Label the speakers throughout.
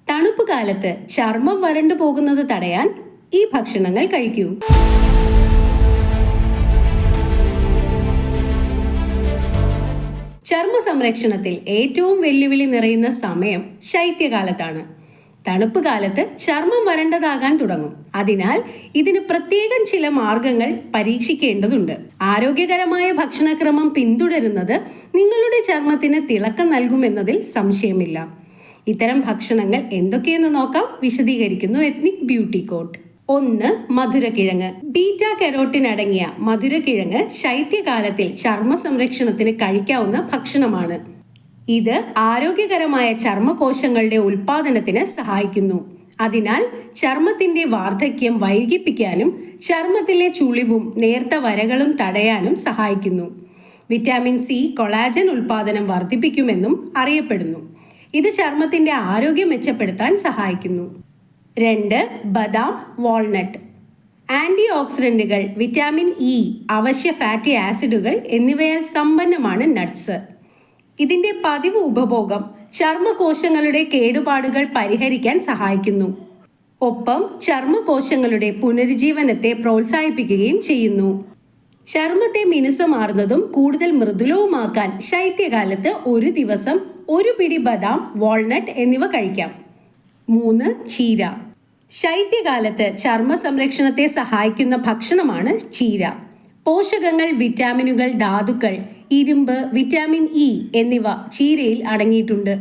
Speaker 1: തണുപ്പ് കാലത്ത് ചർമ്മം വരണ്ടു പോകുന്നത് തടയാൻ ഈ ഭക്ഷണങ്ങൾ കഴിക്കൂ. ചർമ്മ സംരക്ഷണത്തിൽ ഏറ്റവും വെല്ലുവിളി നിറയുന്ന സമയം ശൈത്യകാലത്താണ്. തണുപ്പ് കാലത്ത് ചർമ്മം വരണ്ടതാകാൻ തുടങ്ങും. അതിനാൽ ഇതിന് പ്രത്യേകം ചില മാർഗങ്ങൾ പരീക്ഷിക്കേണ്ടതുണ്ട്. ആരോഗ്യകരമായ ഭക്ഷണക്രമം പിന്തുടരുന്നത് നിങ്ങളുടെ ചർമ്മത്തിന് തിളക്കം നൽകുമെന്നതിൽ സംശയമില്ല. ഇത്തരം ഭക്ഷണങ്ങൾ എന്തൊക്കെയെന്ന് നോക്കാം. വിശദീകരിക്കുന്നു എത്നിക് ബ്യൂട്ടി കോട്ട്. 1. മധുരക്കിഴങ്ങ്. ബീറ്റാ കരോട്ടിൻ അടങ്ങിയ മധുരക്കിഴങ്ങ് ശൈത്യകാലത്തിൽ ചർമ്മ സംരക്ഷണത്തിന് കഴിക്കാവുന്ന ഭക്ഷണമാണ്. ഇത് ആരോഗ്യകരമായ ചർമ്മകോശങ്ങളുടെ ഉൽപാദനത്തിന് സഹായിക്കുന്നു. അതിനാൽ ചർമ്മത്തിന്റെ വാർദ്ധക്യം വൈകിപ്പിക്കാനും ചർമ്മത്തിലെ ചുളിവും നേർത്ത വരകളും തടയാനും സഹായിക്കുന്നു. വിറ്റാമിൻ സി കൊളാജൻ ഉൽപാദനം വർദ്ധിപ്പിക്കുമെന്നും അറിയപ്പെടുന്നു. ഇത് ചർമ്മത്തിന്റെ ആരോഗ്യം മെച്ചപ്പെടുത്താൻ സഹായിക്കുന്നു. 2. ബദാം, വാൾനട്ട്. ആന്റി ഓക്സിഡന്റുകൾ, വിറ്റാമിൻ ഇ, അവശ്യ ഫാറ്റി ആസിഡുകൾ എന്നിവയാൽ സമ്പന്നമാണ് നട്ട്സ്. ഇതിന്റെ പതിവ് ഉപഭോഗം ചർമ്മകോശങ്ങളുടെ കേടുപാടുകൾ പരിഹരിക്കാൻ സഹായിക്കുന്നു. ഒപ്പം ചർമ്മകോശങ്ങളുടെ പുനരുജ്ജീവനത്തെ പ്രോത്സാഹിപ്പിക്കുകയും ചെയ്യുന്നു. ചർമ്മത്തെ മിനുസമാർന്നതും കൂടുതൽ മൃദുലവുമാക്കാൻ ശൈത്യകാലത്ത് ഒരു ദിവസം 1 പിടി ബദാം, വാൾനട്ട് എന്നിവ കഴിക്കാം. 3. ചീര. ശൈത്യകാലത്ത് ചർമ്മ സംരക്ഷണത്തെ സഹായിക്കുന്ന ഭക്ഷണമാണ് ചീര. പോഷകങ്ങൾ, വിറ്റാമിനുകൾ, ധാതുക്കൾ, ഇരുമ്പ്, വിറ്റാമിൻ ഇ എന്നിവ ചീരയിൽ അടങ്ങിയിട്ടുണ്ട്.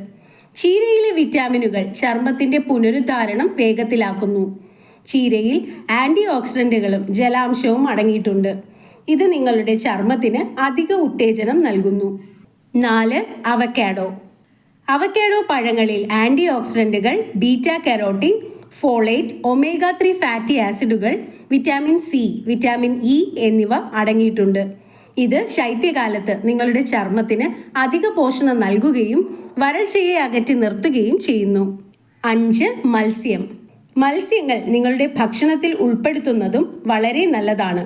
Speaker 1: ചീരയിലെ വിറ്റാമിനുകൾ ചർമ്മത്തിന്റെ പുനരുദ്ധാരണം വേഗത്തിലാക്കുന്നു. ചീരയിൽ ആന്റി ഓക്സിഡന്റുകളും ജലാംശവും അടങ്ങിയിട്ടുണ്ട്. ഇത് നിങ്ങളുടെ ചർമ്മത്തിന് അധിക ഉത്തേജനം നൽകുന്നു. 4. അവക്കാഡോ. അവക്കാഡോ പഴങ്ങളിൽ ആന്റി ഓക്സിഡന്റുകൾ, beta carotene, folate, omega 3 fatty ആസിഡുകൾ, വിറ്റാമിൻ സി, വിറ്റാമിൻ ഇ എന്നിവ അടങ്ങിയിട്ടുണ്ട്. ഇത് ശൈത്യകാലത്ത് നിങ്ങളുടെ ചർമ്മത്തിന് അധിക പോഷണം നൽകുകയും വരൾച്ചയെ അകറ്റി നിർത്തുകയും ചെയ്യുന്നു. 5. മത്സ്യം. മത്സ്യങ്ങൾ നിങ്ങളുടെ ഭക്ഷണത്തിൽ ഉൾപ്പെടുത്തുന്നതും വളരെ നല്ലതാണ്.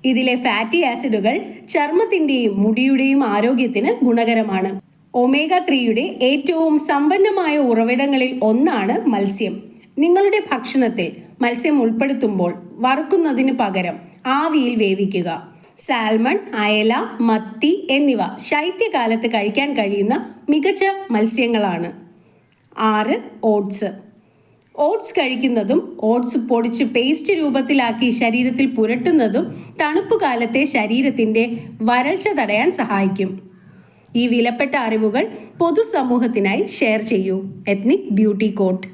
Speaker 1: ഇതിലെ ഫാറ്റി ആസിഡുകൾ ചർമ്മത്തിന്റെയും മുടിയുടെയും ആരോഗ്യത്തിന് ഗുണകരമാണ്. ഒമേഗ 3യുടെ ഏറ്റവും സമ്പന്നമായ ഉറവിടങ്ങളിൽ ഒന്നാണ് മത്സ്യം. നിങ്ങളുടെ ഭക്ഷണത്തിൽ മത്സ്യം ഉൾപ്പെടുത്തുമ്പോൾ വറുക്കുന്നതിന് പകരം ആവിയിൽ വേവിക്കുക. സാൽമൺ, അയല, മത്തി എന്നിവ ശൈത്യകാലത്ത് കഴിക്കാൻ കഴിയുന്ന മികച്ച മത്സ്യങ്ങളാണ്. 6. ഓട്സ്. ഓട്സ് കഴിക്കുന്നതും ഓട്സ് പൊടിച്ച് പേസ്റ്റ് രൂപത്തിലാക്കി ശരീരത്തിൽ പുരട്ടുന്നതും തണുപ്പ് കാലത്തെ ശരീരത്തിന്റെ വരൾച്ച തടയാൻ സഹായിക്കും. ഈ വിലപ്പെട്ട അറിവുകൾ പൊതുസമൂഹത്തിനായി ഷെയർ ചെയ്യൂ. Ethnic beauty court.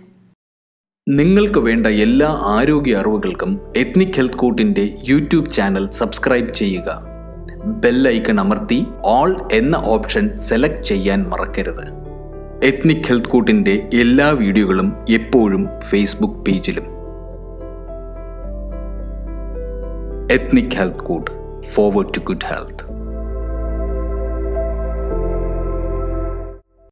Speaker 2: നിങ്ങൾക്ക് വേണ്ട എല്ലാ ആരോഗ്യ അറിവുകൾക്കും എത്നിക് ഹെൽത്ത് കോട്ടിന്റെ യൂട്യൂബ് ചാനൽ സബ്സ്ക്രൈബ് ചെയ്യുക. ബെൽ ഐക്കൺ അമർത്തി ഓൾ എന്ന ഓപ്ഷൻ സെലക്ട് ചെയ്യാൻ മറക്കരുത്. എത്നിക് ഹെൽത്ത് കോട്ടിന്റെ എല്ലാ വീഡിയോകളും എപ്പോഴും ഫേസ്ബുക്ക് പേജിലും. Ethnic health court, forward to good health.